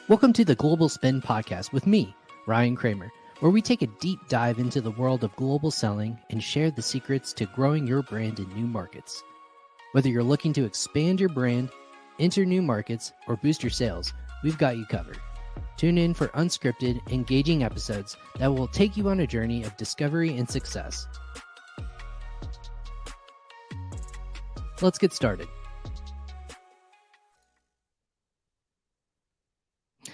Welcome to the Global Spin Podcast with me, Ryan Cramer, where we take a deep dive into the world of global selling and share the secrets to growing your brand in new markets. Whether you're looking to expand your brand, enter new markets, or boost your sales, we've got you covered. Tune in for unscripted, engaging episodes that will take you on a journey of discovery and success. Let's get started.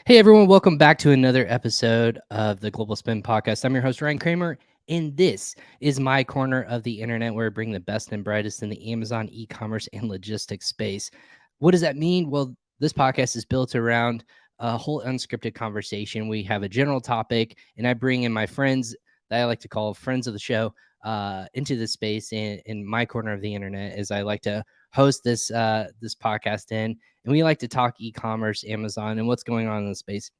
Hey everyone, welcome back to another episode of the Global Spin Podcast. I'm your host, Ryan Cramer, and this is my corner of the internet where I bring the best and brightest in the Amazon e-commerce and logistics space. What does that mean? Well, this podcast is built around a whole unscripted conversation. We have a general topic, and I bring in my friends that I like to call friends of the show into this space in my corner of the internet, as I like to host this podcast in. And we like to talk e-commerce, Amazon, and what's going on in the space.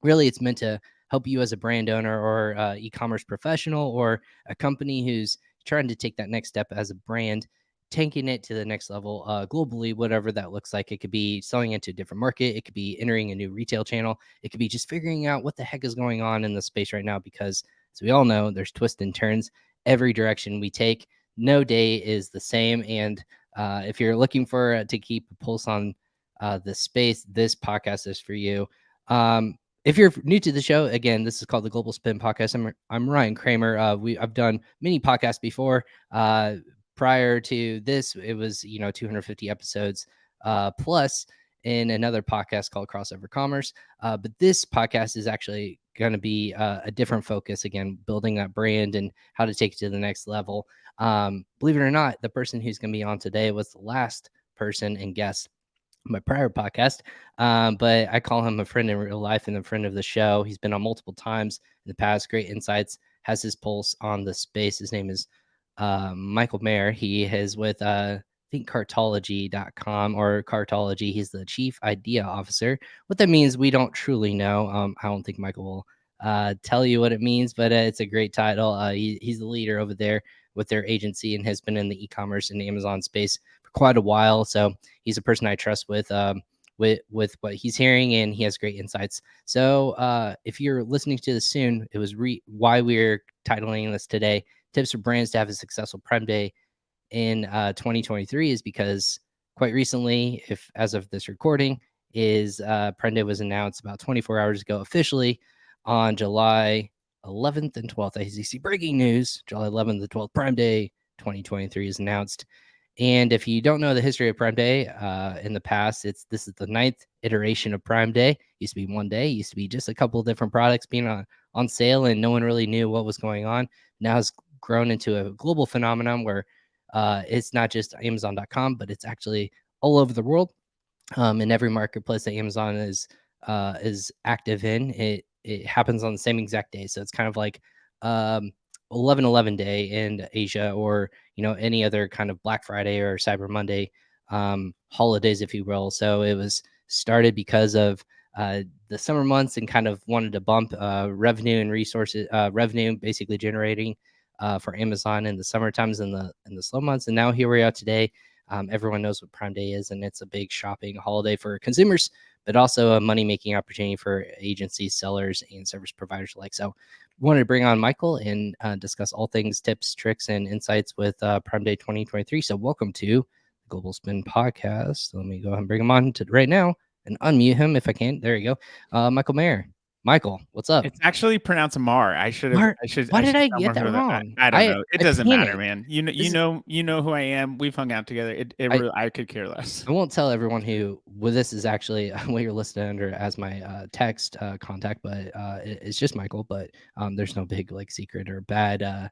Really, it's meant to help you as a brand owner or e-commerce professional or a company who's trying to take that next step as a brand, taking it to the next level globally, whatever that looks like. It could be selling into a different market. It could be entering a new retail channel. It could be just figuring out what the heck is going on in the space right now, because as we all know, there's twists and turns every direction we take. No day is the same. And if you're looking for to keep a pulse on the space, this podcast is for you. If you're new to the show, again, this is called the Global Spin Podcast. I'm Ryan Cramer. I've done many podcasts before. Prior to this, it was 250 episodes plus in another podcast called Crossover Commerce. But this podcast is actually going to be a different focus. Again, building that brand and how to take it to the next level. Believe it or not, the person who's going to be on today was the last person and guest my prior podcast, but I call him a friend in real life and a friend of the show. He's been on multiple times in the past, great insights, has his pulse on the space. His name is Michael Maher. He is with I think Cartology.com or Cartology. He's the chief idea officer. What that means, we don't truly know. I don't think Michael will tell you what it means, but it's a great title. He's the leader over there with their agency and has been in the e-commerce and Amazon space for quite a while. So he's a person I trust with what he's hearing, and he has great insights. So if you're listening to this soon, it was why we're titling this today, Tips for Brands to Have a Successful Prime Day in 2023, is because quite recently, if as of this recording, is Prime Day was announced about 24 hours ago officially on July 11th and 12th. As you see, breaking news, July 11th and 12th, Prime Day 2023 is announced. And if you don't know the history of Prime Day in the past, this is the 9th iteration of Prime Day. Used to be one day, used to be just a couple of different products being on sale, and no one really knew what was going on. Now it's grown into a global phenomenon where it's not just Amazon.com, but it's actually all over the world. In every marketplace that Amazon is active in, it happens on the same exact day. So it's kind of like 11/11 day in Asia, or any other kind of Black Friday or Cyber Monday holidays, if you will. So it was started because of the summer months and kind of wanted to bump revenue and resources, revenue basically generating for Amazon in the summer times and the slow months. And now here we are today. Everyone knows what Prime Day is, and it's a big shopping holiday for consumers, but also a money-making opportunity for agencies, sellers, and service providers alike. So wanted to bring on Michael and discuss all things tips, tricks, and insights with Prime Day 2023. So welcome to the Global Spin Podcast. Let me go ahead and bring him on to right now and unmute him if I can. There you go. Michael Maher. Michael, what's up? It's actually pronounced Mar. I should. Why did I get that wrong? I don't know. It doesn't matter, panicked. man. You know who I am. We've hung out together. I could care less. I won't tell everyone this is actually what you're listed under as my text contact, but it's just Michael. But there's no big secret or bad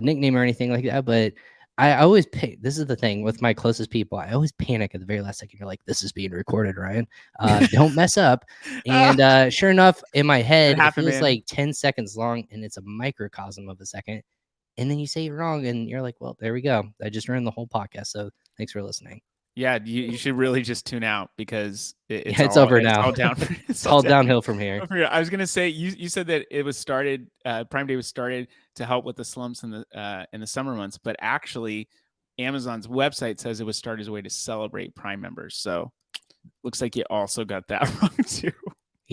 nickname or anything like that. But I always pick. This is the thing with my closest people. I always panic at the very last second. You're like, this is being recorded, Ryan. Don't mess up. And sure enough, in my head, it feels like 10 seconds long, and it's a microcosm of a second. And then you say it wrong, and you're like, well, there we go. I just ruined the whole podcast. So thanks for listening. Yeah, you should really just tune out because it's over now. It's all downhill from here. I was gonna say you said that it was started. Prime Day was started to help with the slumps in the summer months, but actually, Amazon's website says it was started as a way to celebrate Prime members. So looks like you also got that wrong too.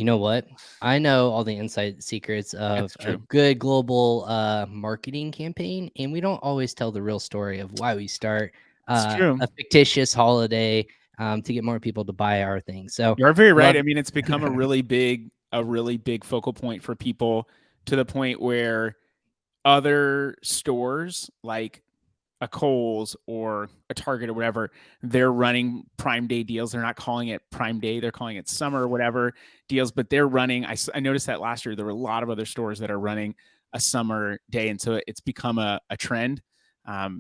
You know what? I know all the inside secrets That's of a true. good global marketing campaign, and we don't always tell the real story of why we start It's true. a fictitious holiday to get more people to buy our things. So, You're very right. love. I mean, it's become a really big focal point for people, to the point where other stores like a Kohl's or a Target or whatever, they're running Prime Day deals. They're not calling it Prime Day. They're calling it summer or whatever deals, but they're running. I noticed that last year there were a lot of other stores that are running a summer day. And so it's become a trend. Has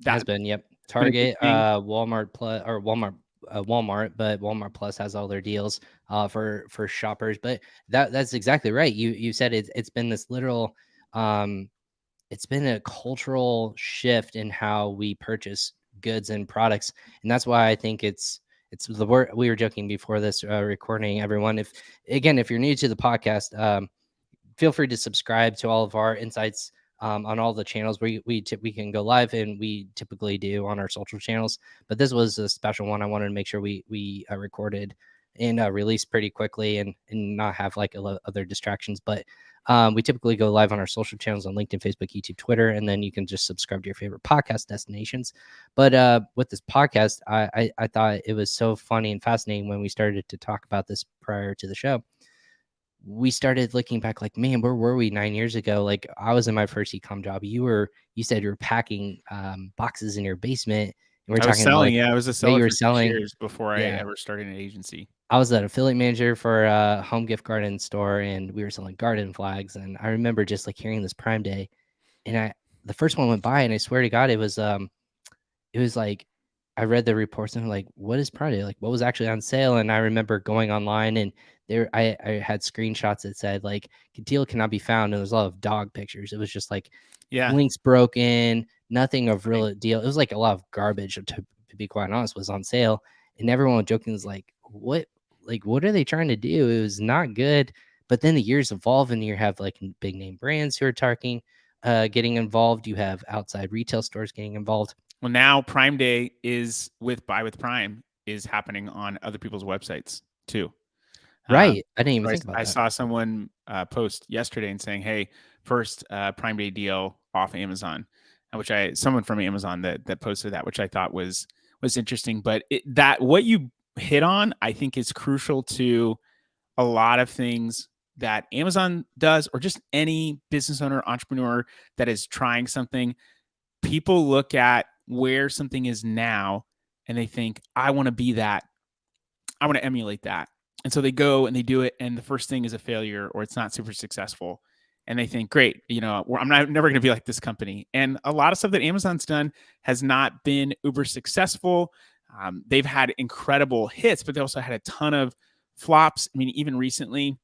That's been, yep. been a big Target, thing. Walmart Plus or Walmart, but Walmart Plus has all their deals for shoppers. But that's exactly right. You said it's been this literal it's been a cultural shift in how we purchase goods and products, and that's why I think it's the word. We were joking before this recording, everyone. If you're new to the podcast, feel free to subscribe to all of our insights on all the channels we can go live, and we typically do on our social channels. But this was a special one. I wanted to make sure we recorded and released pretty quickly, and not have like other distractions. But we typically go live on our social channels on LinkedIn, Facebook, YouTube, Twitter, and then you can just subscribe to your favorite podcast destinations. But with this podcast, I thought it was so funny and fascinating when we started to talk about this prior to the show. We started looking back like, man, where were we 9 years ago? Like, I was in my first ecom job. You said you were packing boxes in your basement, and we're I was talking about selling. like, Yeah, I was a yeah, seller you were for six selling. years before I Yeah, ever started an agency. I was an affiliate manager for a home gift garden store, and we were selling garden flags. And I remember just like hearing this Prime Day, and the first one went by, and I swear to God, it was like I read the reports and I'm like, what is Prime Day? Like, what was actually on sale? And I remember going online, and I had screenshots that said like deal cannot be found, and there's a lot of dog pictures. It was just like Yeah. links broken, nothing of Funny. real deal. It was like a lot of garbage, to be quite honest, was on sale. And everyone was joking was what are they trying to do? It was not good. But then the years evolve, and you have like big name brands who are talking, getting involved. You have outside retail stores getting involved. Well, now Prime Day is with Buy with Prime is happening on other people's websites too. Right. I didn't even So think about I that. saw someone post yesterday and saying, "Hey, first Prime Day deal off Amazon," which someone from Amazon that posted that, which I thought was interesting. But that what you hit on, I think, is crucial to a lot of things that Amazon does, or just any business owner, entrepreneur that is trying something. People look at where something is now and they think, I want to be that. I want to emulate that. And so they go and they do it. And the first thing is a failure, or it's not super successful. And they think, great, I'm never going to be like this company. And a lot of stuff that Amazon's done has not been uber successful. They've had incredible hits, but they also had a ton of flops. I mean, even recently,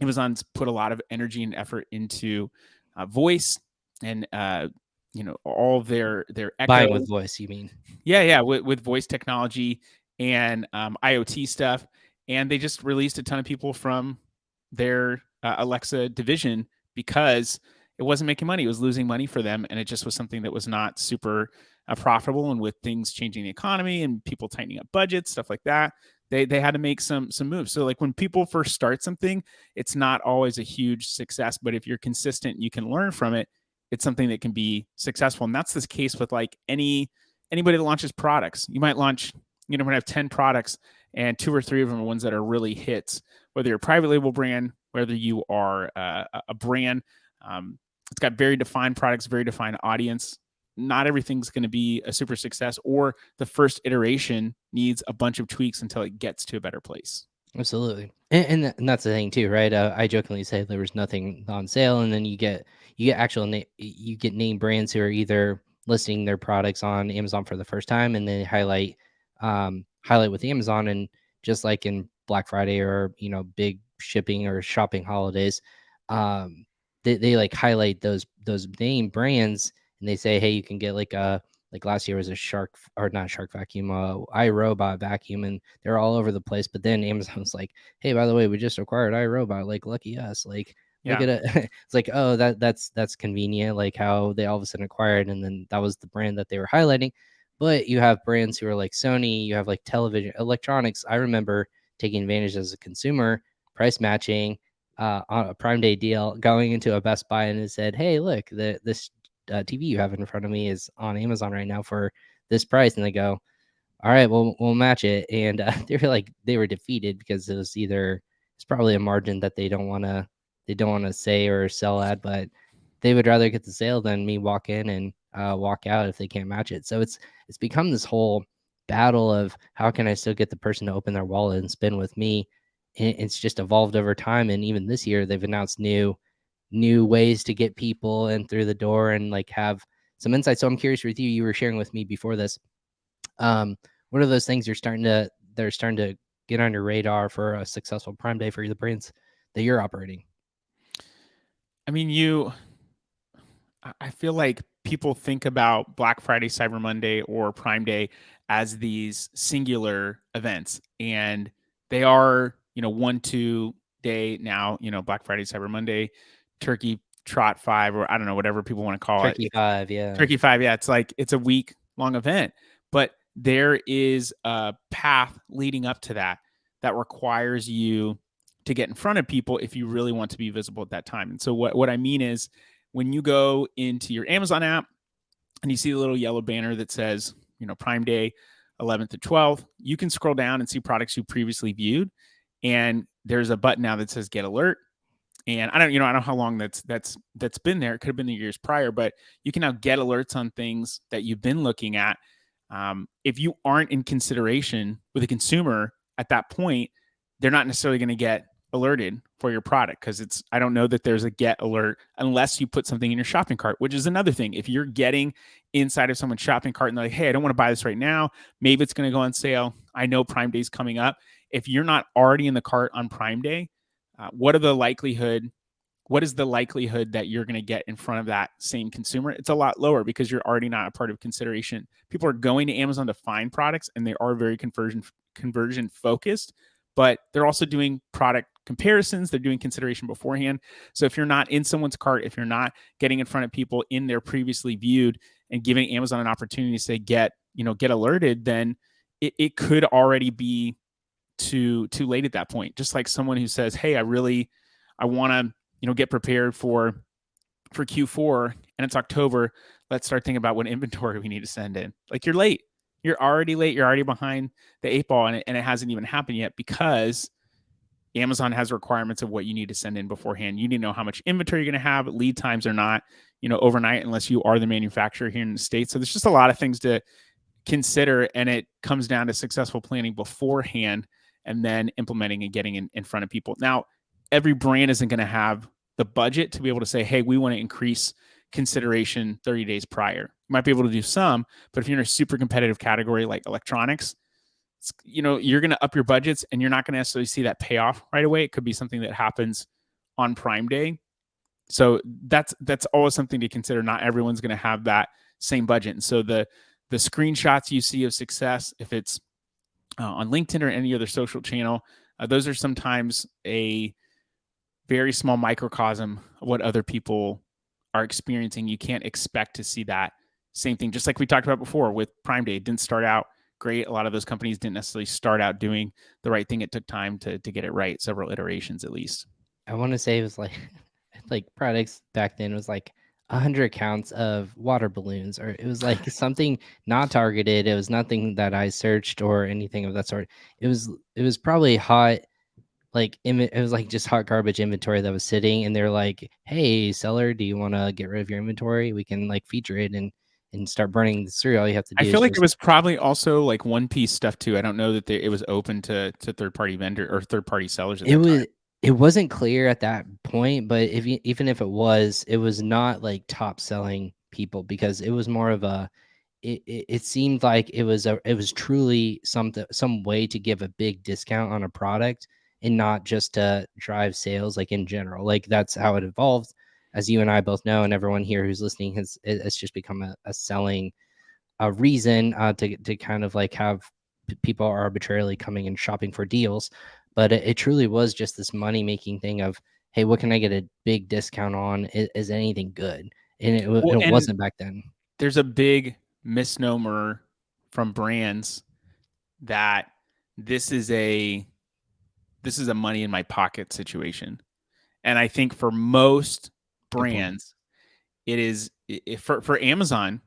Amazon's put a lot of energy and effort into voice and all their Echo. Buying with voice, you mean? Yeah, with voice technology and IoT stuff, and they just released a ton of people from their Alexa division because it wasn't making money; it was losing money for them, and it just was something that was not super profitable. And with things changing the economy and people tightening up budgets, stuff like that, they had to make some moves. So like when people first start something, it's not always a huge success, but if you're consistent, you can learn from it. It's something that can be successful, and that's the case with like anybody that launches products. You might launch, might have 10 products and 2 or 3 of them are ones that are really hits, whether you're a private label brand, whether you are a brand. It's got very defined products, very defined audience. Not everything's going to be a super success, or the first iteration needs a bunch of tweaks until it gets to a better place. Absolutely. And that's the thing too, right? I jokingly say there was nothing on sale, and then you get you get name brands who are either listing their products on Amazon for the first time, and then highlight with Amazon. And just like in Black Friday, or big shipping or shopping holidays, they like highlight those name brands, and they say, hey, you can get like last year was a not shark vacuum, iRobot vacuum, and they're all over the place. But then Amazon's like, hey, by the way, we just acquired iRobot. Like, lucky us. Like, look Yeah. at it. It's like, oh, that's convenient. Like how they all of a sudden acquired, and then that was the brand that they were highlighting. But you have brands who are like Sony. You have like television electronics. I remember taking advantage as a consumer price matching on a Prime Day deal, going into a Best Buy and it said, "Hey, look, this TV you have in front of me is on Amazon right now for this price," and they go, "All right, well, we'll match it," and they were defeated because it's probably a margin that they don't want to say or sell at, but they would rather get the sale than me walk in and walk out if they can't match it. So it's become this whole battle of how can I still get the person to open their wallet and spend with me. And it's just evolved over time, and even this year they've announced new ways to get people in through the door and like have some insights. So I'm curious with you. You were sharing with me before this. What are those things they're starting to get on your radar for a successful Prime Day for the brands that you're operating? I mean, I feel like people think about Black Friday, Cyber Monday, or Prime Day as these singular events, and they are, 1-2 day now. Black Friday, Cyber Monday, Turkey Trot 5, or I don't know, whatever people want to call it. Turkey 5, yeah. Turkey 5, yeah, it's like it's a week long event, but there is a path leading up to that requires you to get in front of people if you really want to be visible at that time. And so what I mean is when you go into your Amazon app and you see the little yellow banner that says, Prime Day 11th to 12th, you can scroll down and see products you previously viewed. And there's a button now that says get alert. And I don't know how long that's been there. It could have been the years prior, but you can now get alerts on things that you've been looking at. If you aren't in consideration with a consumer at that point, they're not necessarily going to get alerted for your product because I don't know that there's a get alert unless you put something in your shopping cart, which is another thing. If you're getting inside of someone's shopping cart and they're like, "Hey, I don't want to buy this right now. Maybe it's going to go on sale. I know Prime Day's coming up." If you're not already in the cart on Prime Day, what is the likelihood that you're going to get in front of that same consumer? It's a lot lower because you're already not a part of consideration. People are going to Amazon to find products and they are very conversion focused, but they're also doing product comparisons. They're doing consideration beforehand. So if you're not in someone's cart, if you're not getting in front of people in their previously viewed and giving Amazon an opportunity to say, get alerted, then it could already be too late at that point. Just like someone who says, "Hey, I want to get prepared for Q4 and it's October. Let's start thinking about what inventory we need to send in." Like, you're late. You're already late. You're already behind the 8 ball, and it hasn't even happened yet because Amazon has requirements of what you need to send in beforehand. You need to know how much inventory you're going to have. Lead times are not overnight unless you are the manufacturer here in the States. So there's just a lot of things to consider, and it comes down to successful planning beforehand and then implementing and getting in front of people. Now, every brand isn't going to have the budget to be able to say, "Hey, we want to increase consideration 30 days prior." You might be able to do some, but if you're in a super competitive category like electronics, you're going to up your budgets and you're not going to necessarily see that payoff right away. It could be something that happens on Prime Day. So that's always something to consider. Not everyone's going to have that same budget. And so the screenshots you see of success, if it's on LinkedIn or any other social channel, those are sometimes a very small microcosm of what other people are experiencing. You can't expect to see that same thing. Just like we talked about before with Prime Day, it didn't start out great. A lot of those companies didn't necessarily start out doing the right thing. It took time to get it right, several iterations at least. I want to say it was like like products back then was like 100 counts of water balloons, or it was like something not targeted. It was nothing that I searched or anything of that sort. It was probably hot, like it was like just hot garbage inventory that was sitting, and they're like, "Hey, seller, do you want to get rid of your inventory? We can like feature it and start burning the cereal. All you have to I do feel is like it just." was probably also like one piece stuff too. I don't know that it was open to third party vendor or third party sellers at It that time. was it wasn't clear at that point, but even if it was not like top selling people because it was more of a it seemed like it was truly some way to give a big discount on a product and not just to drive sales like in general. Like that's how it evolved, as you and I both know, and everyone here who's listening has just become a selling a reason to kind of like have people arbitrarily coming and shopping for deals. But it truly was just this money making thing of, hey, what can I get a big discount on? Is anything good? And Well, it and wasn't back then. there's a big misnomer from brands that this is this is a money in my pocket situation. And I think for most Good point. brands, it is for Amazon,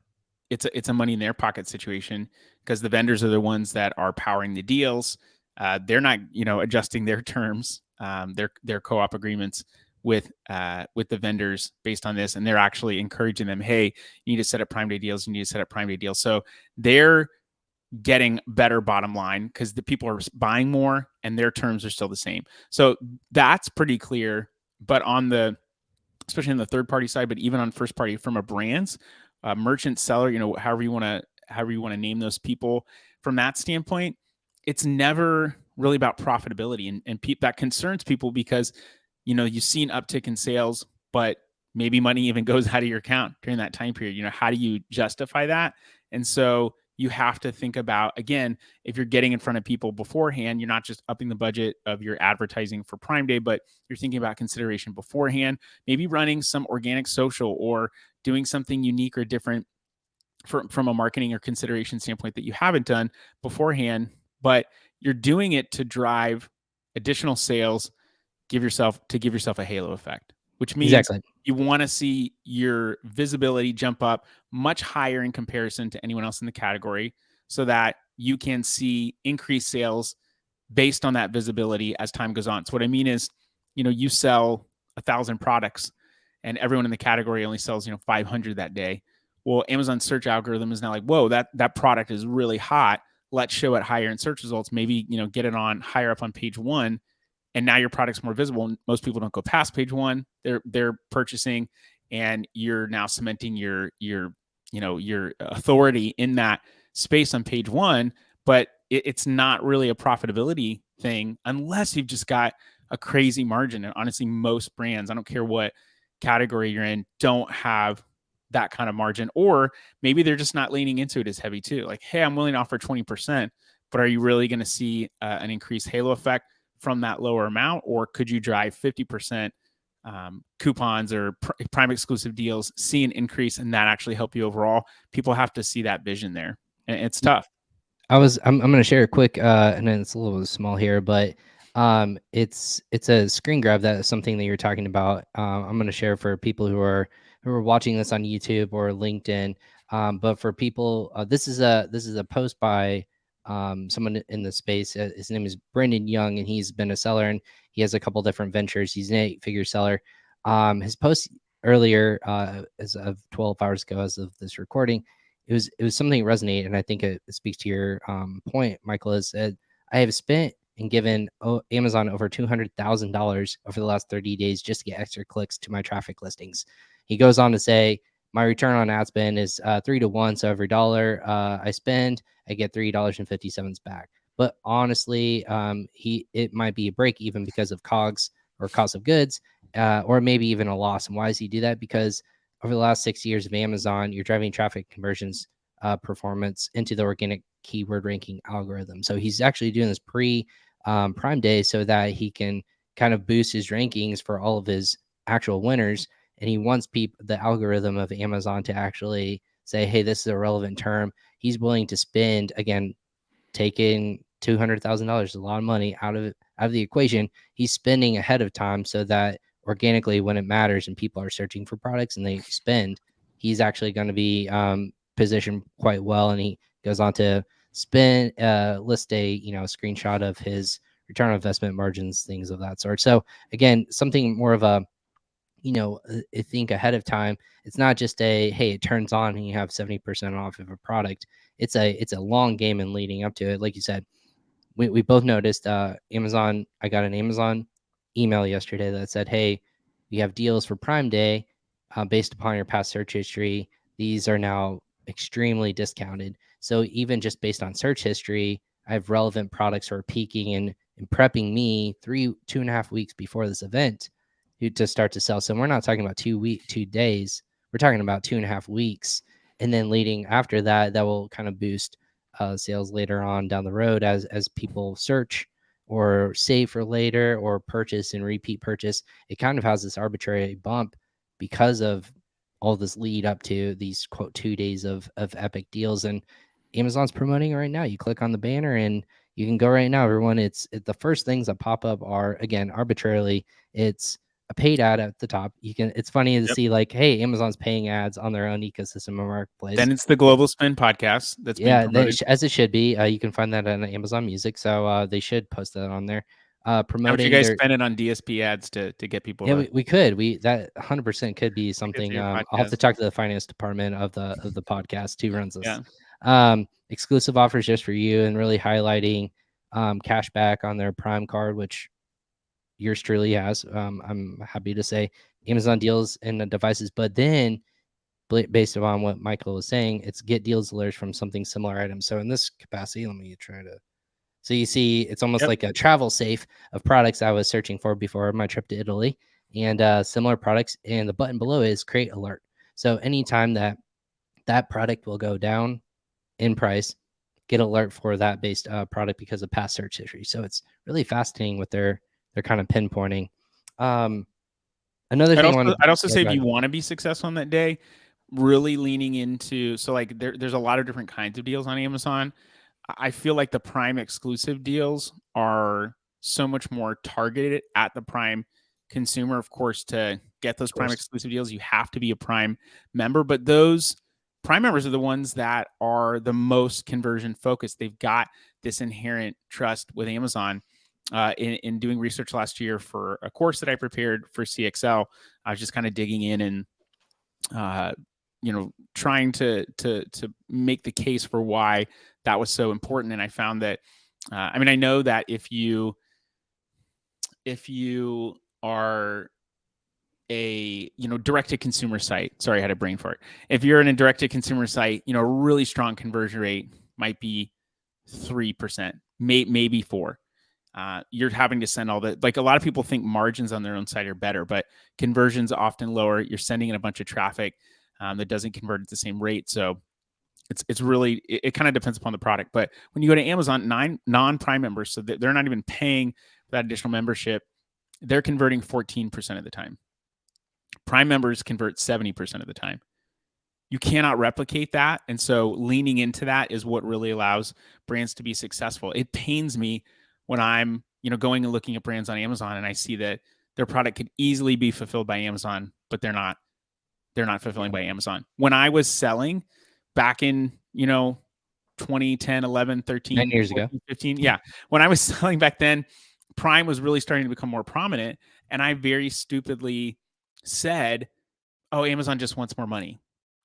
it's a money in their pocket situation because the vendors are the ones that are powering the deals. They're not adjusting their terms, their co-op agreements with the vendors based on this, and they're actually encouraging them. Hey, you need to set up Prime Day deals. You need to set up Prime Day deals. So they're getting better bottom line because the people are buying more and their terms are still the same. So that's pretty clear. But on the especially on the third party side, but even on first party from a brand's merchant seller, however you want to name those people from that standpoint, it's never really about profitability, and that concerns people because you've seen uptick in sales, but maybe money even goes out of your account during that time period. How do you justify that? And so you have to think about, again, if you're getting in front of people beforehand, you're not just upping the budget of your advertising for Prime Day, but you're thinking about consideration beforehand, maybe running some organic social or doing something unique or different from a marketing or consideration standpoint that you haven't done beforehand, but you're doing it to drive additional sales, give yourself a halo effect, which means Exactly. you want to see your visibility jump up much higher in comparison to anyone else in the category so that you can see increased sales based on that visibility as time goes on. So what I mean is, you sell 1,000 products and everyone in the category only sells, 500 that day. Well, Amazon's search algorithm is now like, whoa, that product is really hot. Let's show it higher in search results. Maybe, get it on higher up on page one, and now your product's more visible. Most people don't go past page one. They're purchasing, and you're now cementing your authority in that space on page one. But it's not really a profitability thing unless you've just got a crazy margin. And honestly, most brands, I don't care what category you're in, don't have that kind of margin, or maybe they're just not leaning into it as heavy too. Like, hey, I'm willing to offer 20%, but are you really going to see an increased halo effect from that lower amount, or could you drive 50% coupons or prime exclusive deals, see an increase, and that actually help you overall? People have to see that vision there, and it's tough. I'm going to share a quick and then it's a little small here, but it's a screen grab that is something that you're talking about. I'm going to share for people who are watching this on YouTube or LinkedIn. But for people, this is a post by someone in the space. His name is Brendan Young, and he's been a seller, and he has a couple different ventures. He's an 8-figure seller. His post earlier, as of 12 hours ago, as of this recording, it was something that resonated, and I think it speaks to your point, Michael. Is that I have spent and given Amazon over $200,000 over the last 30 days just to get extra clicks to my traffic listings. He goes on to say my return on ad spend is 3 to 1, so every dollar I spend, I get $3.57 back. But honestly, it might be a break even because of COGS or cost of goods, or maybe even a loss. And why does he do that? Because over the last 6 years of Amazon, you're driving traffic conversions performance into the organic keyword ranking algorithm. So he's actually doing this pre Prime Day so that he can kind of boost his rankings for all of his actual winners. And he wants the algorithm of Amazon to actually say, hey, this is a relevant term. He's willing to spend, again, taking $200,000, a lot of money out of the equation. He's spending ahead of time so that organically, when it matters and people are searching for products and they spend, he's actually going to be positioned quite well. And he goes on to list a screenshot of his return on investment margins, things of that sort. So again, something more of a I think ahead of time. It's not just a hey, it turns on and you have 70% off of a product. It's a long game and leading up to it. Like you said, we both noticed Amazon. I got an Amazon email yesterday that said, hey, we have deals for Prime Day based upon your past search history. These are now extremely discounted. So even just based on search history, I have relevant products who are peaking and prepping me 2.5 weeks before this event to start to sell. So we're not talking about 2 days. We're talking about 2.5 weeks. And then leading after that, that will kind of boost sales later on down the road as people search or save for later or purchase and repeat purchase. It kind of has this arbitrary bump because of all this lead up to these quote 2 days of epic deals. And Amazon's promoting it right now. You click on the banner and You can go right now, everyone. The first things that pop up are, again, arbitrarily, it's a paid ad at the top. It's funny to Yep. see like, hey, Amazon's paying ads on their own ecosystem or marketplace. Then it's the Global Spin podcast that's being Yeah, promoted. as it should be. You can find that on Amazon Music, so they should post that on there. How much you Promoting guys their spending on DSP ads to get people Yeah, to we could. That 100% could be get to something. your I'll have to podcast? talk to the finance department of the podcast who runs this. Yeah. Exclusive offers just for you, and really highlighting cash back on their Prime card, which yours truly has. I'm happy to say Amazon deals and the devices, but then based upon what Michael was saying, it's get deals alerts from something similar items. So in this capacity, let me try to. So you see, it's almost Yep. like a travel safe of products I was searching for before my trip to Italy, and similar products. And the button below is create alert. So anytime that product will go down in price, get alert for that based product because of past search history. So it's really fascinating what they're kind of pinpointing. Um, Another I'd thing I also want to I'd also yeah, say go if ahead. you want to be successful on that day, really leaning into so like there's a lot of different kinds of deals on Amazon. I feel like the Prime exclusive deals are so much more targeted at the Prime consumer. Of course, to get those Of Prime course, exclusive deals, you have to be a Prime member, but those Prime members are the ones that are the most conversion focused. They've got this inherent trust with Amazon. In doing research last year for a course that I prepared for CXL, I was just kind of digging in and uh, trying to make the case for why that was so important. And I found that, I mean, I know that if you are a direct to consumer site, sorry, I had a brain fart. If you're in a direct to consumer site, a really strong conversion rate might be 3%, maybe 4. You're having to send all the like a lot of people think margins on their own site are better, but conversions often lower. You're sending in a bunch of traffic that doesn't convert at the same rate. So it's really it kind of depends upon the product. But when you go to Amazon, non-Prime members, so they're not even paying for that additional membership, they're converting 14% of the time. Prime members convert 70% of the time. You cannot replicate that. And so leaning into that is what really allows brands to be successful. It pains me when I'm, going and looking at brands on Amazon and I see that their product could easily be fulfilled by Amazon, but they're not fulfilling yeah, by Amazon. When I was selling back in, 2010, 11, 13, 9 years ago. 14, 15, yeah. When I was selling back then, Prime was really starting to become more prominent and I very stupidly said, "Oh, Amazon just wants more money."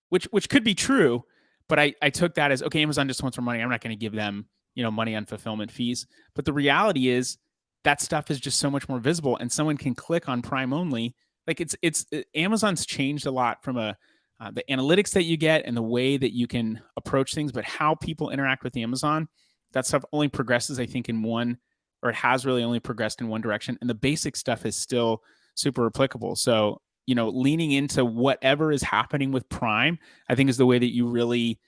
Which could be true, but I took that as okay. Amazon just wants more money. I'm not going to give them money on fulfillment fees. But the reality is that stuff is just so much more visible, and someone can click on Prime only. Like Amazon's changed a lot from the analytics that you get and the way that you can approach things, but how people interact with Amazon, that stuff only progresses, I think, in one, or it has really only progressed in one direction, and the basic stuff is still super applicable. So leaning into whatever is happening with Prime, I think is the way that you really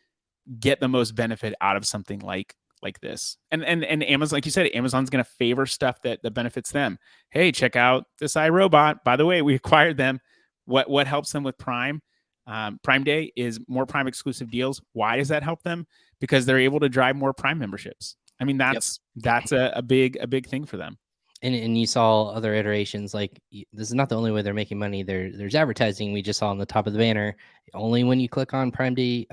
get the most benefit out of something like this. And Amazon, like you said, Amazon's going to favor stuff that benefits them. Hey, check out this iRobot. By the way, we acquired them. What helps them with Prime? Prime Day is more Prime exclusive deals. Why does that help them? Because they're able to drive more Prime memberships. I mean, Yep. that's a big thing for them. And you saw other iterations like this is not the only way they're making money. There's advertising we just saw on the top of the banner. Only when you click on Prime Day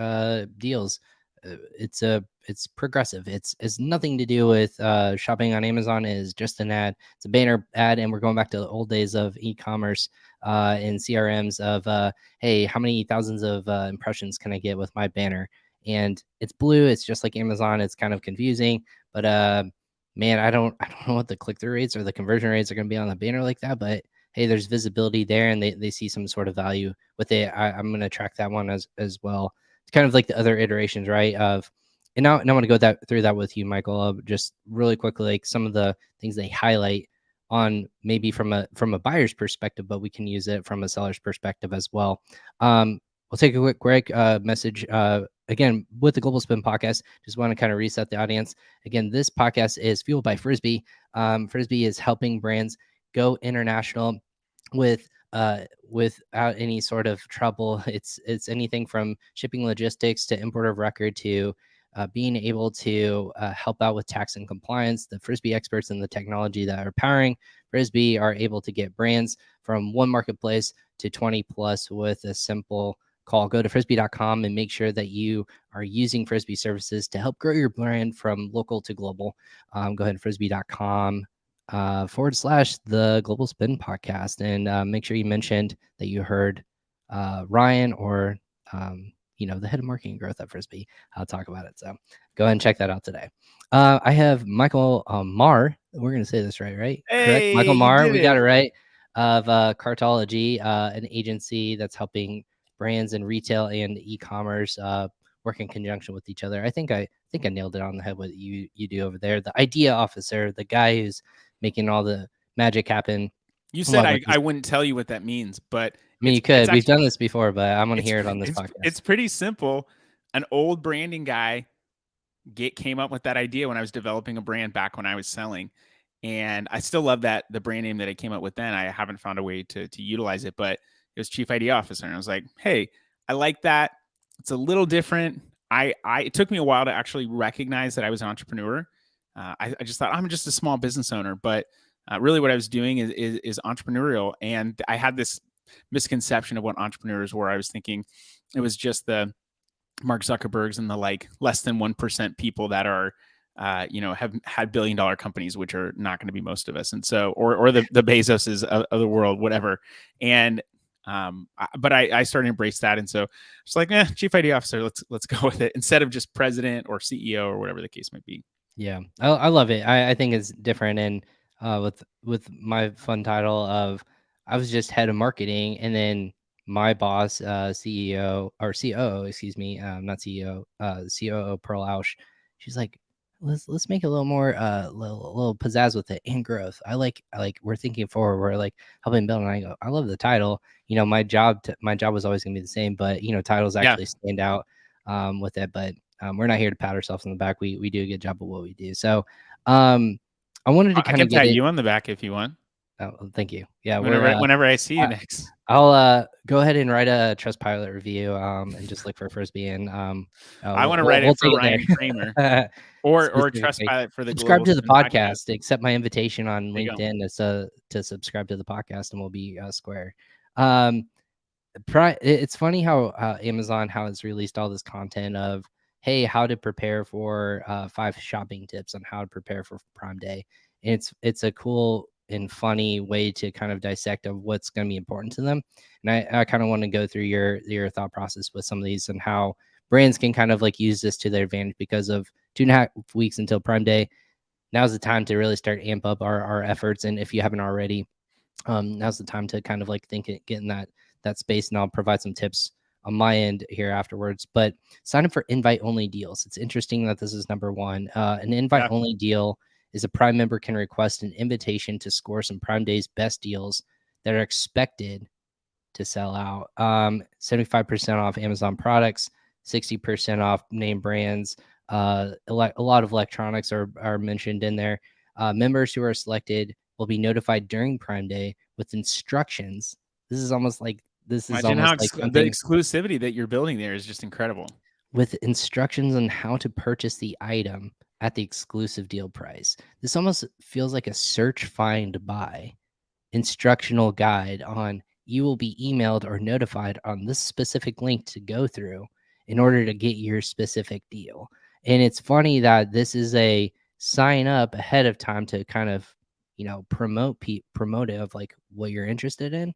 deals, it's progressive. It's nothing to do with shopping on Amazon. Is just an ad. It's a banner ad, and we're going back to the old days of e-commerce and CRMs of hey, how many thousands of impressions can I get with my banner? And it's blue. It's just like Amazon. It's kind of confusing, but man, I don't know what the click through rates or the conversion rates are going to be on the banner like that, but hey, there's visibility there, and they see some sort of value with it. I'm going to track that one as well. It's kind of like the other iterations, right? And now I want to go through that with you, Michael. Just really quickly, like some of the things they highlight on maybe from a buyer's perspective, but we can use it from a seller's perspective as well. We'll take a quick break. Message again with the Global Spin podcast. Just want to kind of reset the audience. Again, this podcast is fueled by Frisbi. Frisbi is helping brands go international without any sort of trouble. It's anything from shipping logistics to import of record to being able to help out with tax and compliance. The Frisbi experts and the technology that are powering Frisbi are able to get brands from one marketplace to 20 plus with a simple call. Go to frisbee.com and make sure that you are using Frisbi services to help grow your brand from local to global. Go ahead to frisbee.com / the Global Spin podcast, and make sure you mentioned that you heard Ryan or the head of marketing and growth at Frisbi. I'll talk about it. So go ahead and check that out today. I have Michael Maher. We're going to say this right? Correct? Hey, Michael you Maher. did We got it. it right. Of Cartology, an agency that's helping brands in retail and e-commerce work in conjunction with each other. I think I nailed it on the head what you do over there. The idea officer, the guy who's making all the magic happen. You said What with I this, wouldn't tell you what that means, but I mean, you it's could. We've actually done this before, but I'm going to it's hear it pre- on this podcast. it's pretty simple. An old branding guy came up with that idea when I was developing a brand back when I was selling. And I still love that the brand name that I came up with then. I haven't found a way to utilize it, but it was chief idea officer. And I was like, hey, I like that. It's a little different. It took me a while to actually recognize that I was an entrepreneur. I just thought I'm just a small business owner, but really what I was doing is entrepreneurial. And I had this misconception of what entrepreneurs were. I was thinking it was just the Mark Zuckerbergs and the like less than 1% people that are have had $1 billion companies, which are not going to be most of us. And so, or the Bezoses of the world, whatever. And, but I started to embrace that. And so it's like, chief idea officer, let's go with it instead of just president or CEO or whatever the case might be. Yeah, I love it. I think it's different, and with my fun title of I was just head of marketing, and then my boss, CEO or COO, excuse me, not CEO, COO Pearl Ausch, she's like, let's make a little more little pizzazz with it and growth. I like we're thinking forward. We're like helping build, and I go, I love the title. My job was always gonna be the same, but titles Yeah. actually stand out with it, but. We're not here to pat ourselves on the back. We do a good job of what we do. So, I wanted to I kind can of get pat it. you on the back if you want. Oh, thank you. Yeah, we're. Whenever I see you I- next. I'll go ahead and write a trust pilot review. And just look for Frisbee, and I want to write we'll it for take it Ryan Cramer there. or Specifically, Trustpilot for the subscribe Global to the Spin podcast. podcast. Accept my invitation on There you go. LinkedIn to subscribe to the podcast, and we'll be square. Um, it's funny how Amazon how it's released all this content of hey how to prepare for 5 shopping tips on how to prepare for Prime Day. And it's a cool and funny way to kind of dissect of what's going to be important to them. And I kind of want to go through your thought process with some of these and how brands can kind of like use this to their advantage because of 2.5 weeks until Prime Day. Now's the time to really start amp up our efforts, and if you haven't already, now's the time to kind of like get in that space, and I'll provide some tips on my end here afterwards. But sign up for invite only deals. It's interesting that this is number one. An invite Yeah. only deal is a Prime member can request an invitation to score some Prime Days best deals that are expected to sell out. 75% off Amazon products, 60% off name brands. A lot of electronics are mentioned in there. Members who are selected will be notified during Prime Day with instructions. This is almost like Imagine how the something exclusivity that you're building there is just incredible. with instructions on how to purchase the item at the exclusive deal price. This almost feels like a search, find, buy instructional guide on you will be emailed or notified on this specific link to go through in order to get your specific deal. And it's funny that this is a sign up ahead of time to kind of, promote it of like what you're interested in.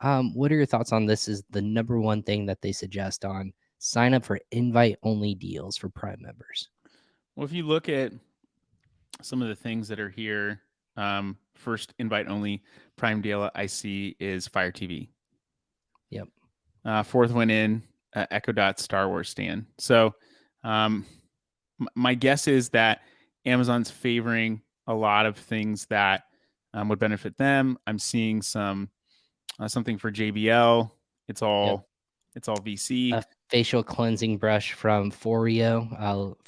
What are your thoughts on this? Is the number one thing that they suggest on sign up for invite only deals for Prime members? Well, if you look at some of the things that are here, first invite only Prime deal I see is Fire TV. Yep. Fourth one in Echo Dot Star Wars stand. So my guess is that Amazon's favoring a lot of things that would benefit them. I'm seeing something for JBL. It's Yep. all VC. A facial cleansing brush from Foreo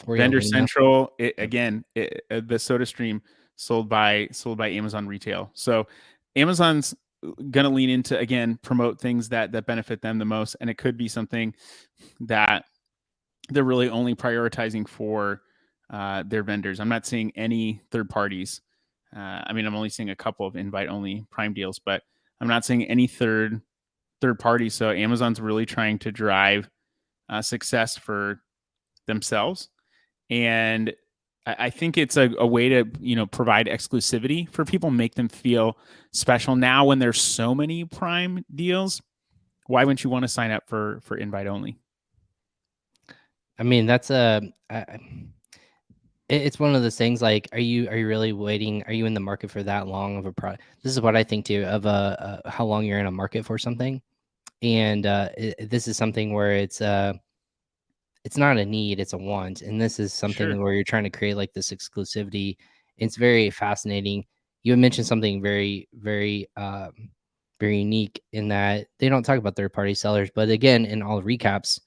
Vendor Lena. Central, Yep. the Soda Stream sold by Amazon Retail. So Amazon's gonna lean into again promote things that benefit them the most, and it could be something that they're really only prioritizing for their vendors. I'm not seeing any third parties. I mean, I'm only seeing a couple of invite only Prime deals, but I'm not seeing any third parties. So Amazon's really trying to drive success for themselves, and I think it's a way to provide exclusivity for people, make them feel special. Now, when there's so many Prime deals, why wouldn't you want to sign up for invite only? I mean, that's it's one of those things. Like, are you really waiting? Are you in the market for that long of a product? This is what I think too of how long you're in a market for something, and this is something where it's not a need, it's a want, and this is Sure. something where you're trying to create like this exclusivity. It's very fascinating. You had mentioned something very, very, very unique in that they don't talk about third party sellers, but again, in all recaps,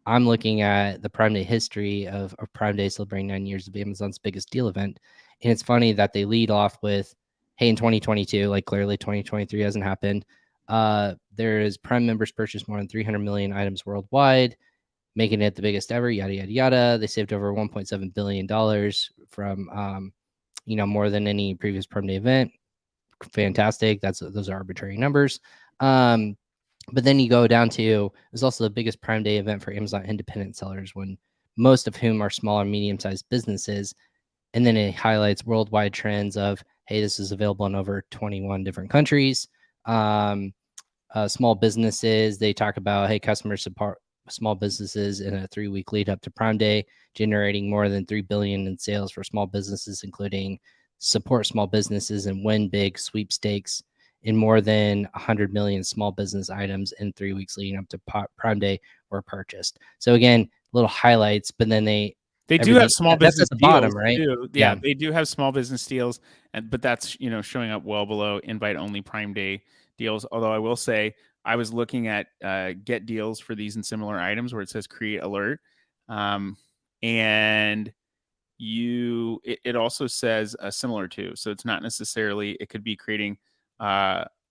I'm looking at the Prime Day history of Prime Day celebrating 9 years of Amazon's biggest deal event. And it's funny that they lead off with, hey, in 2022, like clearly 2023 hasn't happened. There is Prime members purchased more than 300 million items worldwide, making it the biggest ever, yada, yada, yada. They saved over $1.7 billion from, more than any previous Prime Day event. Fantastic. Those are arbitrary numbers. Um, but then you go down to, it's also the biggest Prime Day event for Amazon independent sellers, when most of whom are small and medium sized businesses. And then it highlights worldwide trends of, hey, this is available in over 21 different countries. Um, Small businesses, they talk about, hey, customers support small businesses in a 3-week lead up to Prime Day, generating more than 3 billion in sales for small businesses, including support small businesses and win big sweepstakes in more than 100 million small business items in 3 weeks leading up to Prime Day were purchased. So again, little highlights, but then They do have everything small that's business at the bottom, deals right? too. Yeah, Yeah. they do have small business deals, but that's showing up well below invite only Prime Day deals. Although I will say, I was looking at get deals for these and similar items where it says create alert, and it also says similar to. So it's not necessarily, it could be creating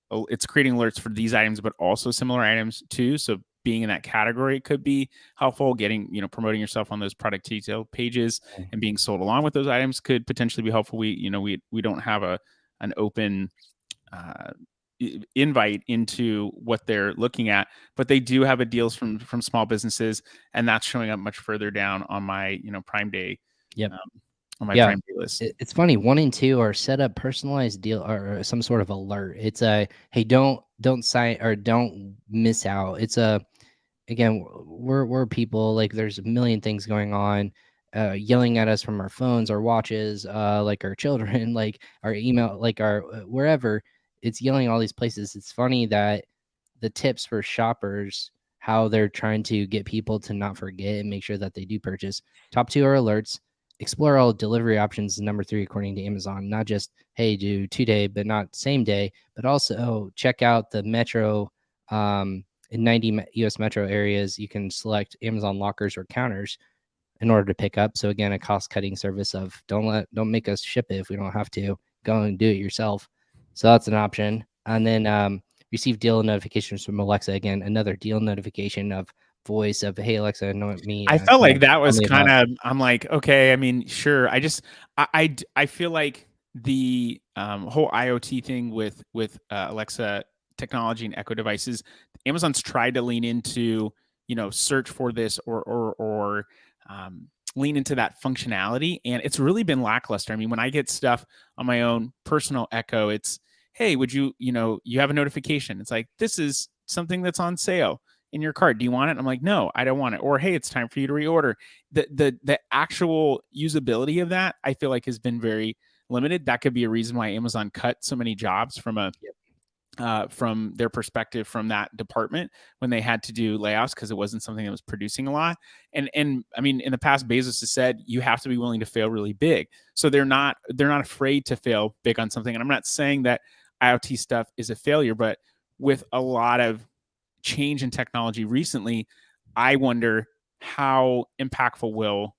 it's creating alerts for these items, but also similar items too. So being in that category could be helpful. Getting, promoting yourself on those product detail pages and being sold along with those items could potentially be helpful. We don't have an open uh, invite into what they're looking at, but they do have a deals from small businesses, and that's showing up much further down on my Prime Day, Yep. um, on my Yeah. Prime Day list. It's funny. 1 and 2 are set up personalized deal or some sort of alert. It's a, hey, don't sign or don't miss out. It's a, again, we're people, like there's a million things going on, yelling at us from our phones, our watches, like our children, like our email, like our wherever. It's yelling all these places. It's funny that the tips for shoppers, how they're trying to get people to not forget and make sure that they do purchase. Top 2 are alerts. Explore all delivery options. Number 3, according to Amazon, not just, hey, do 2-day, but not same day, but also check out the Metro. In 90 US metro areas, you can select Amazon lockers or counters in order to pick up. So again, a cost cutting service of, don't make us ship it if we don't have to. Go and do it yourself. So that's an option. And then receive deal notifications from Alexa. Again, another deal notification of voice of, hey Alexa, know me. I felt like that Tell was me kind about. of. I'm like, okay. I mean, sure. I feel like the whole IoT thing with Alexa technology and Echo devices, Amazon's tried to lean into search for this or lean into that functionality, and it's really been lackluster. I mean, when I get stuff on my own personal Echo, it's, hey, would you have a notification? It's like, this is something that's on sale in your cart. Do you want it? I'm like, no, I don't want it. Or, hey, it's time for you to reorder. The actual usability of that, I feel like, has been very limited. That could be a reason why Amazon cut so many jobs from their perspective from that department when they had to do layoffs because it wasn't something that was producing a lot. And I mean, in the past, Bezos has said you have to be willing to fail really big. So they're not afraid to fail big on something. And I'm not saying that IoT stuff is a failure, but with a lot of change in technology recently, I wonder how impactful will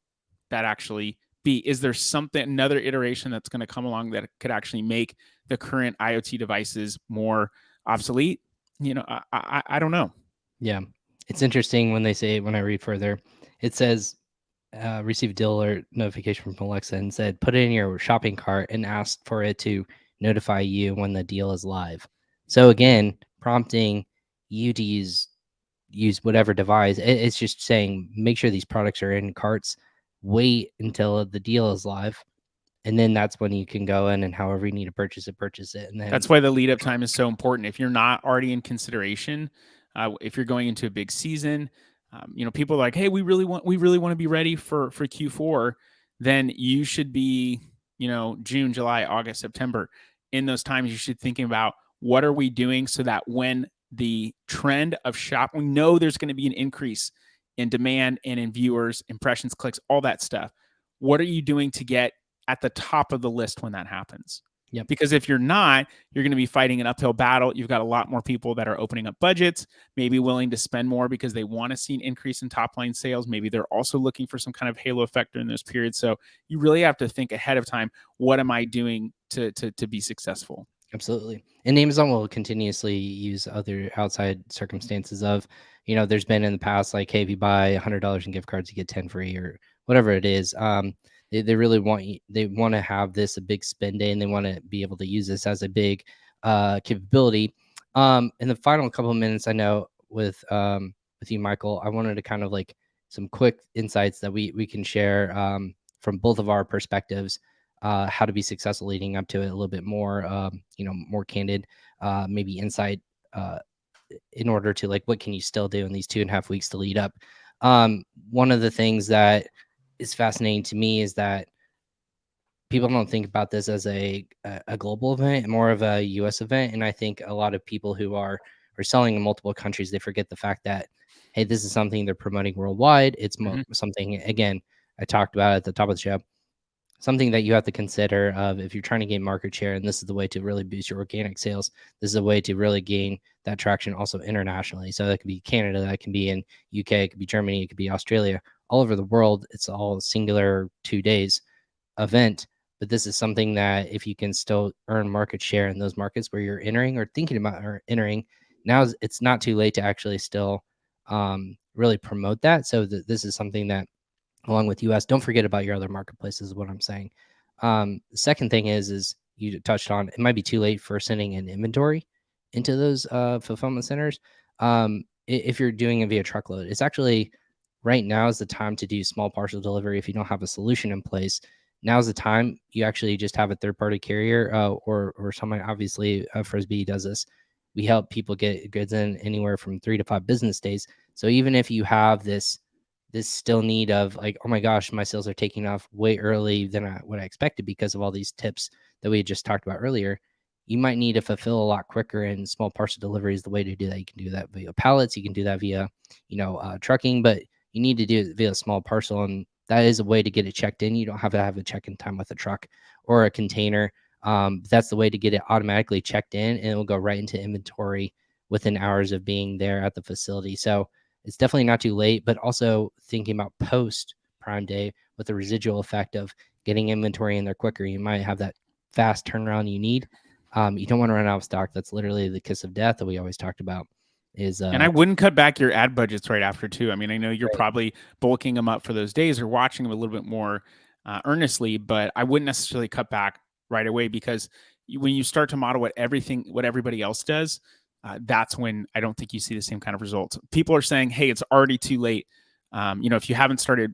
that actually be? Is there something, another iteration that's going to come along that could actually make the current IoT devices more obsolete? I don't know. Yeah. It's interesting when they say, when I read further, it says receive deal alert notification from Alexa and said, put it in your shopping cart and ask for it to notify you when the deal is live. So again, prompting you to use whatever device. It's just saying make sure these products are in carts. Wait until the deal is live, and then that's when you can go in and however you need to purchase it, and then That's why the lead up time is so important. If you're not already in consideration, if you're going into a big season, people are like, hey, we really want to be ready for Q4. Then you should be, June, July, August, September. In those times, you should thinking about what are we doing so that when the trend of shop, we know there's going to be an increase in demand and in viewers, impressions, clicks, all that stuff. What are you doing to get at the top of the list when that happens? yep. Because if you're not, you're going to be fighting an uphill battle. You've got a lot more people that are opening up budgets, maybe willing to spend more because they want to see an increase in top line sales. Maybe they're also looking for some kind of halo effect during those periods. So you really have to think ahead of time, what am I doing to be successful? Absolutely. And Amazon will continuously use other outside circumstances of, there's been in the past, like, hey, if you buy $100 in gift cards, you get 10 free or whatever it is. They really they want to have this a big spend day, and they want to be able to use this as a big capability. In the final couple of minutes, I know with you, Michael, I wanted to kind of like some quick insights that we can share from both of our perspectives, how to be successful leading up to it a little bit more, more candid, maybe insight, in order to like, what can you still do in these 2.5 weeks to lead up? One of the things that is fascinating to me is that people don't think about this as a global event, more of a US event. And I think a lot of people who are selling in multiple countries, they forget the fact that, hey, this is something they're promoting worldwide. It's Mm-hmm. something, again, I talked about at the top of the show, something that you have to consider of if you're trying to gain market share, and this is the way to really boost your organic sales. This is a way to really gain that traction also internationally. So that could be Canada, that can be in UK, it could be Germany, it could be Australia, all over the world. It's all singular 2 days event. But this is something that if you can still earn market share in those markets where you're entering or thinking about or entering, now it's not too late to actually still really promote that. So this is something that, along with US, don't forget about your other marketplaces, is what I'm saying. The second thing is you touched on, it might be too late for sending an inventory into those fulfillment centers. If you're doing it via truckload, it's actually right now is the time to do small parcel delivery. If you don't have a solution in place, now's the time. You actually just have a third party carrier, or someone, obviously Frisbi does this. We help people get goods in anywhere from 3 to 5 business days. So even if you have this still need of like, oh my gosh, my sales are taking off way early than what I expected because of all these tips that we just talked about earlier, you might need to fulfill a lot quicker, and small parcel delivery is the way to do that. You can do that via pallets, you can do that via, trucking, but you need to do it via small parcel, and that is a way to get it checked in. You don't have to have a check-in time with a truck or a container. That's the way to get it automatically checked in, and it will go right into inventory within hours of being there at the facility. So it's definitely not too late, but also thinking about post Prime Day with the residual effect of getting inventory in there quicker. You might have that fast turnaround you need. You don't want to run out of stock. That's literally the kiss of death that we always talked about. Is And I wouldn't cut back your ad budgets right after too. I mean, I know you're right. probably bulking them up for those days or watching them a little bit more earnestly, but I wouldn't necessarily cut back right away because when you start to model what everybody else does, that's when I don't think you see the same kind of results. People are saying, "Hey, it's already too late." If you haven't started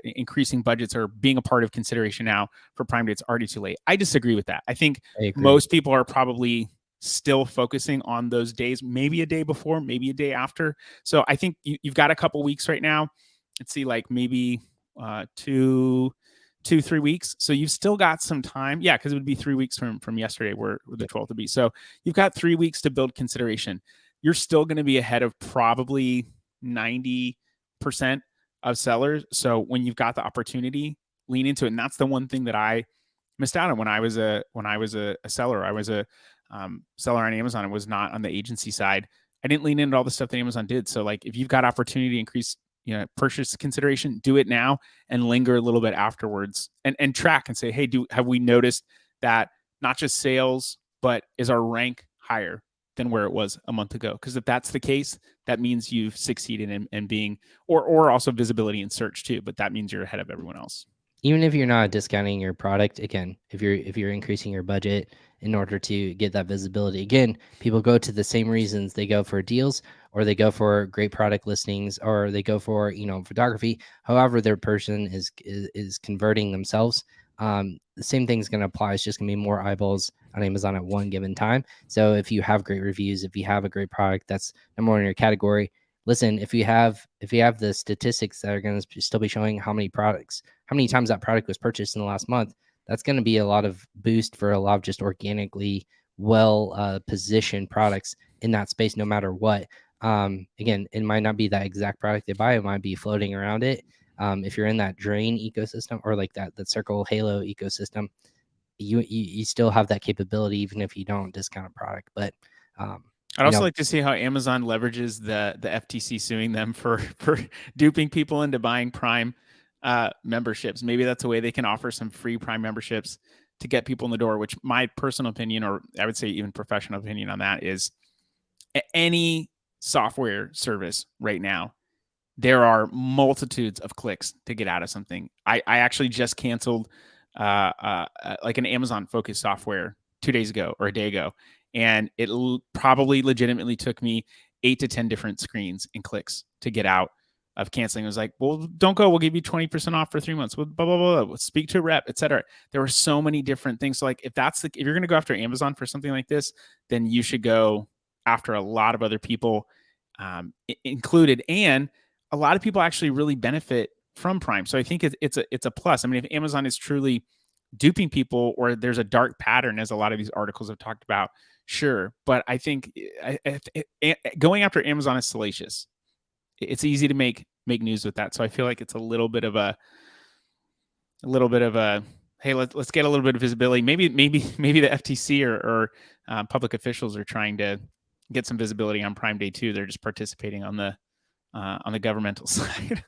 increasing budgets or being a part of consideration now for Prime Day, it's already too late. I disagree with that. I think I agree. most people are probably still focusing on those days, maybe a day before, maybe a day after. So I think you've got a couple weeks right now. Let's see, like maybe 3 weeks. So you've still got some time. Yeah, because it would be 3 weeks from yesterday, where the 12th would be. So you've got 3 weeks to build consideration. You're still going to be ahead of probably 90% of sellers. So when you've got the opportunity, lean into it. And that's the one thing that I missed out on when I was a seller. I was a seller on Amazon. It was not on the agency side. I didn't lean into all the stuff that Amazon did. So like, if you've got opportunity to increase, purchase consideration, do it now and linger a little bit afterwards, and track and say, hey, have we noticed that not just sales, but is our rank higher than where it was a month ago. Because if that's the case, that means you've succeeded in being, or also visibility in search too. But that means you're ahead of everyone else. Even if you're not discounting your product, again, if you're increasing your budget in order to get that visibility, again, people go to the same reasons. They go for deals, or they go for great product listings, or they go for photography. However their person is converting themselves, the same thing's going to apply. It's just going to be more eyeballs on Amazon at one given time. So if you have great reviews, if you have a great product that's number one in your category, listen, if you have the statistics that are going to still be showing how many times that product was purchased in the last month, that's going to be a lot of boost for a lot of just organically well positioned products in that space, no matter what. Again, it might not be that exact product they buy, it might be floating around it. If you're in that drain ecosystem, or like that circle halo ecosystem, you still have that capability even if you don't discount a product. But um, I'd you also know, like to see how Amazon leverages the FTC suing them for duping people into buying Prime memberships. Maybe that's a way they can offer some free Prime memberships to get people in the door. Which my personal opinion, or I would say even professional opinion on that, is any software service right now, there are multitudes of clicks to get out of something. I actually just canceled like an Amazon focused software 2 days ago or a day ago, and it probably legitimately took me 8 to 10 different screens and clicks to get out of canceling. It was like, well, don't go. We'll give you 20% off for 3 months. Blah blah blah. Blah. Speak to a rep, etc. There were so many different things. So like, if you're going to go after Amazon for something like this, then you should go after a lot of other people included, and a lot of people actually really benefit from Prime. So I think it's a plus. I mean, if Amazon is truly duping people, or there's a dark pattern, as a lot of these articles have talked about, sure. But I think going after Amazon is salacious. It's easy to make news with that. So I feel like it's a little bit of a hey, let's get a little bit of visibility. Maybe the FTC or public officials are trying to get some visibility on Prime Day too. They're just participating on the governmental side.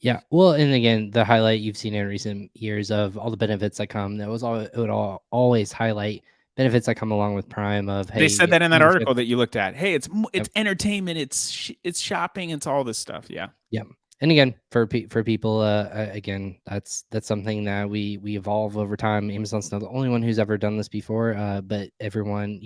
Yeah. Well, and again, the highlight you've seen in recent years of all the benefits that come, it would always highlight benefits that come along with Prime of, hey, They you said get that in that membership. article that you looked at. Hey, it's Yep. entertainment, it's shopping, it's all this stuff. Yeah. Yep. And again, for people, again, that's something that we evolve over time. Amazon's not the only one who's ever done this before, but everyone,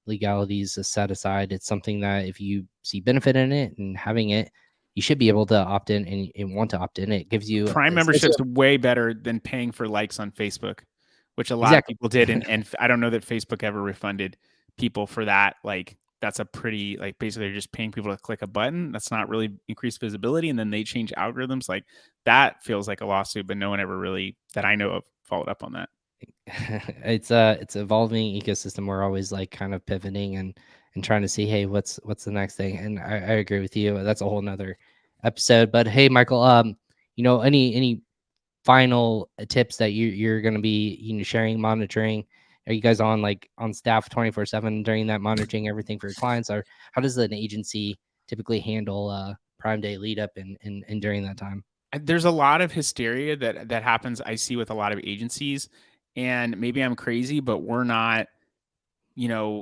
legalities set aside, it's something that if you see benefit in it and having it, you should be able to opt in and want to opt in. It gives you Prime essentially membership's way better than paying for likes on Facebook, which a lot of exactly. people did, and I don't know that Facebook ever refunded people for that. Like, that's a pretty, like, basically you're just paying people to click a button. That's not really increased visibility, and then they change algorithms. Like, that feels like a lawsuit, but no one ever really, that I know of, followed up on that. It's evolving ecosystem. We're always like kind of pivoting and trying to see, hey, what's the next thing. And I agree with you. That's a whole nother episode. But hey, Michael, any final tips that you're going to be sharing, monitoring? Are you guys on staff 24/7 during that, monitoring everything for your clients, or how does an agency typically handle Prime Day lead up and during that time? There's a lot of hysteria that happens, I see, with a lot of agencies, and maybe I'm crazy, but we're not,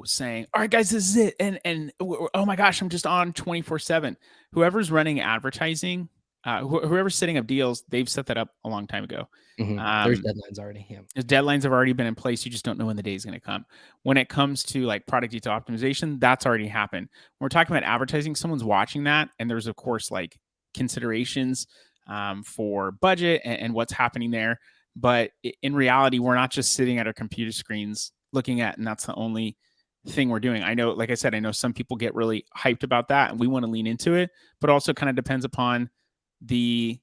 saying, all right, guys, this is it. And oh my gosh, I'm just on 24/7. Whoever's running advertising, whoever's setting up deals, they've set that up a long time ago. There's Um, deadlines already. Yeah. the deadlines have already been in place. You just don't know when the day is going to come. When it comes to like product detail optimization, that's already happened. When we're talking about advertising, someone's watching that, and there's of course like considerations for budget and what's happening there. But in reality, we're not just sitting at our computer screens looking at, and that's the only thing we're doing. I know, like I said, I know some people get really hyped about that, and we want to lean into it, but also kind of depends upon the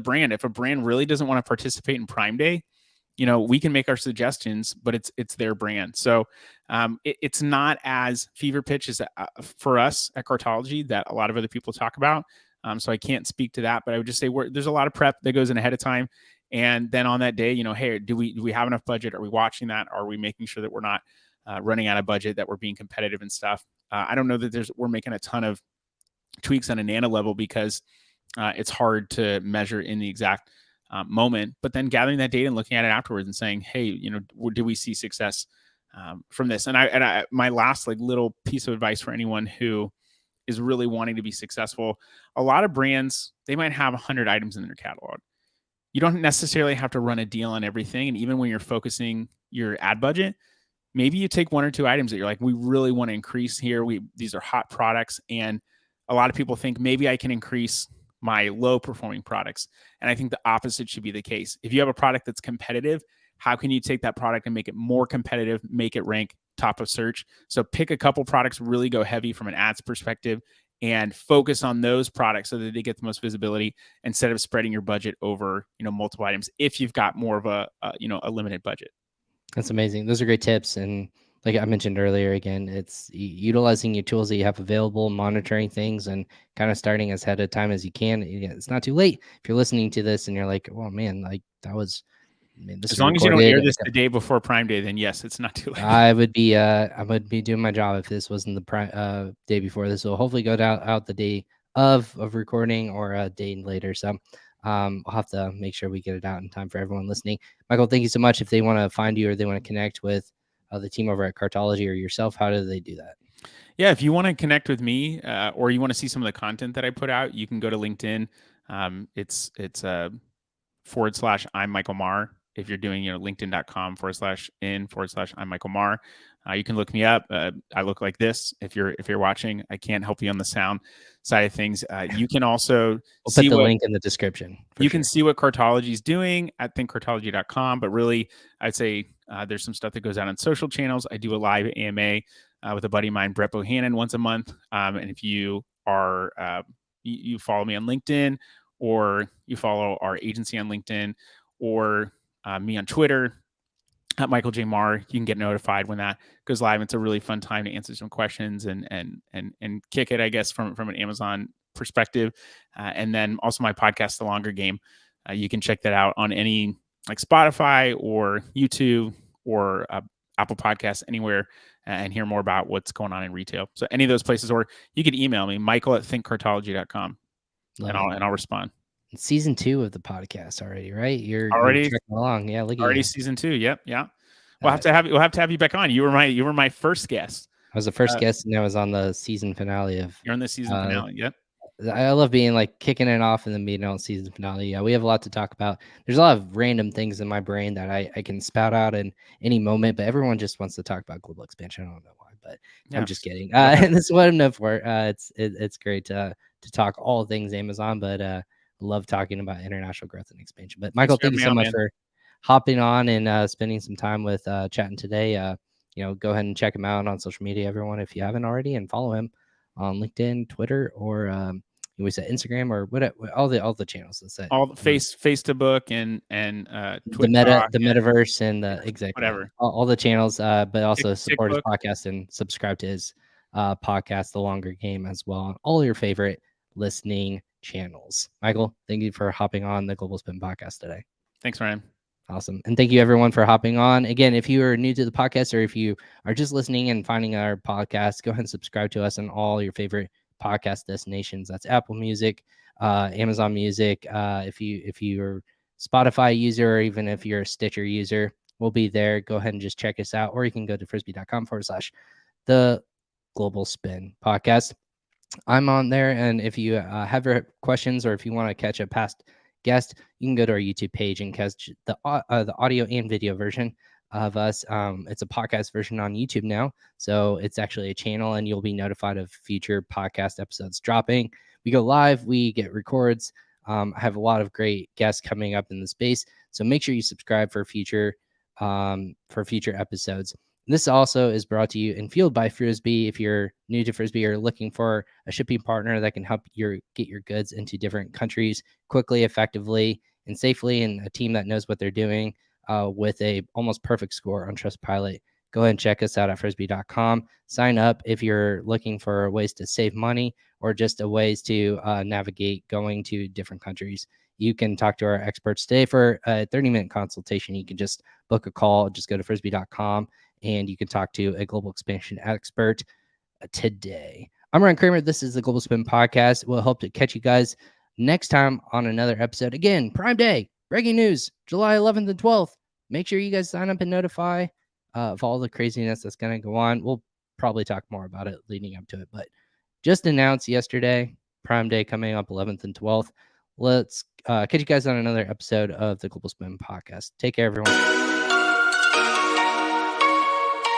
brand. If a brand really doesn't want to participate in Prime Day, we can make our suggestions, but it's their brand. So it's not as fever pitch as for us at Cartology that a lot of other people talk about. So I can't speak to that, but I would just say there's a lot of prep that goes in ahead of time. And then on that day, hey, do we have enough budget? Are we watching that? Are we making sure that we're not running out of budget, that we're being competitive and stuff? I don't know that we're making a ton of tweaks on a nano level because it's hard to measure in the exact moment, but then gathering that data and looking at it afterwards and saying, hey, do we see success from this. And my last like little piece of advice for anyone who is really wanting to be successful, a lot of brands, they might have 100 items in their catalog. You don't necessarily have to run a deal on everything. And even when you're focusing your ad budget, maybe you take one or two items that you're like, we really want to increase here. These are hot products. And a lot of people think maybe I can increase my low performing products. And I think the opposite should be the case. If you have a product that's competitive, how can you take that product and make it more competitive, make it rank top of search? So pick a couple products, really go heavy from an ads perspective, and focus on those products so that they get the most visibility instead of spreading your budget over, multiple items if you've got more of a limited budget. That's amazing. Those are great tips. And like I mentioned earlier, again, it's utilizing your tools that you have available, monitoring things, and kind of starting as ahead of time as you can. It's not too late. If you're listening to this and you're like, oh man, like that was, this As is long as you don't recorded. air this the day before Prime Day, then yes, it's not too late. I would be doing my job if this wasn't the day before. This will hopefully go out the day of recording or a day later. So I'll have to make sure we get it out in time for everyone listening. Michael, thank you so much. If they want to find you or they want to connect with the team over at Cartology or yourself, how do they do that? Yeah, if you want to connect with me or you want to see some of the content that I put out, you can go to LinkedIn. It's / I'm Michael Maher. If you're doing, LinkedIn.com/in/ I'm Michael Maher. You can look me up. I look like this. If you're watching, I can't help you on the sound side of things. You can also we'll put the link in the description. You can see what Cartology is doing at thinkcartology.com. But really, I'd say there's some stuff that goes out on social channels. I do a live AMA with a buddy of mine, Brett Bohannon, once a month. And if you are you follow me on LinkedIn, or you follow our agency on LinkedIn, or me on Twitter at Michael J. Maher, you can get notified when that goes live. It's a really fun time to answer some questions and kick it, I guess, from an Amazon perspective. And then also my podcast, The Longer Game. You can check that out on any like Spotify or YouTube or Apple Podcasts, anywhere, and hear more about what's going on in retail. So any of those places, or you could email me, michael@thinkcartology.com, and I'll respond. Season 2 of the podcast already, right? You're already tracking along. Yeah, look at already you. Season 2. Yep, yeah. We'll have to have you back on. You were my first guest. I was the first guest, and I was on the season finale of. You're on the season finale. Yep. I love being like kicking it off and then being on season finale. Yeah, we have a lot to talk about. There's a lot of random things in my brain that I can spout out in any moment, but everyone just wants to talk about global expansion. I don't know why, but I'm just kidding. And this is what I'm known for. It's great to talk all things Amazon, but love talking about international growth and expansion. But Michael, thank you so much for hopping on and spending some time with chatting today. Go ahead and check him out on social media, everyone, if you haven't already, and follow him on LinkedIn, Twitter, or we said Instagram, or what all the channels. All Facebook and Twitter, the metaverse, and exactly whatever, all the channels. But also support his podcast and subscribe to his podcast, The Longer Game, as well on all your favorite listening channels. Michael, thank you for hopping on the Global Spin podcast today. Thanks, Ryan. Awesome. And thank you everyone for hopping on. Again, if you are new to the podcast or if you are just listening and finding our podcast, go ahead and subscribe to us on all your favorite podcast destinations. That's Apple Music, Amazon Music. If you're Spotify user, or even if you're a Stitcher user, we'll be there. Go ahead and just check us out, or you can go to frisbi.com/the Global Spin podcast. I'm on there. And if you have questions, or if you want to catch a past guest, you can go to our YouTube page and catch the audio and video version of us. It's a podcast version on YouTube now, so it's actually a channel, and you'll be notified of future podcast episodes dropping. We go live, we get records. I have a lot of great guests coming up in the space, so make sure you subscribe for future episodes. This also is brought to you and fueled by Frisbi. If you're new to Frisbi or looking for a shipping partner that can help get your goods into different countries quickly, effectively, and safely, and a team that knows what they're doing with a almost perfect score on Trustpilot, go ahead and check us out at frisbi.com. Sign up if you're looking for ways to save money or just ways to navigate going to different countries. You can talk to our experts today for a 30-minute consultation. You can just book a call, just go to frisbi.com. And you can talk to a global expansion expert today. I'm Ryan Cramer. This is the Global Spin Podcast. We'll hope to catch you guys next time on another episode. Again, Prime Day, breaking news, July 11th and 12th. Make sure you guys sign up and notify of all the craziness that's going to go on. We'll probably talk more about it leading up to it, but just announced yesterday, Prime Day coming up 11th and 12th. Let's catch you guys on another episode of the Global Spin Podcast. Take care, everyone.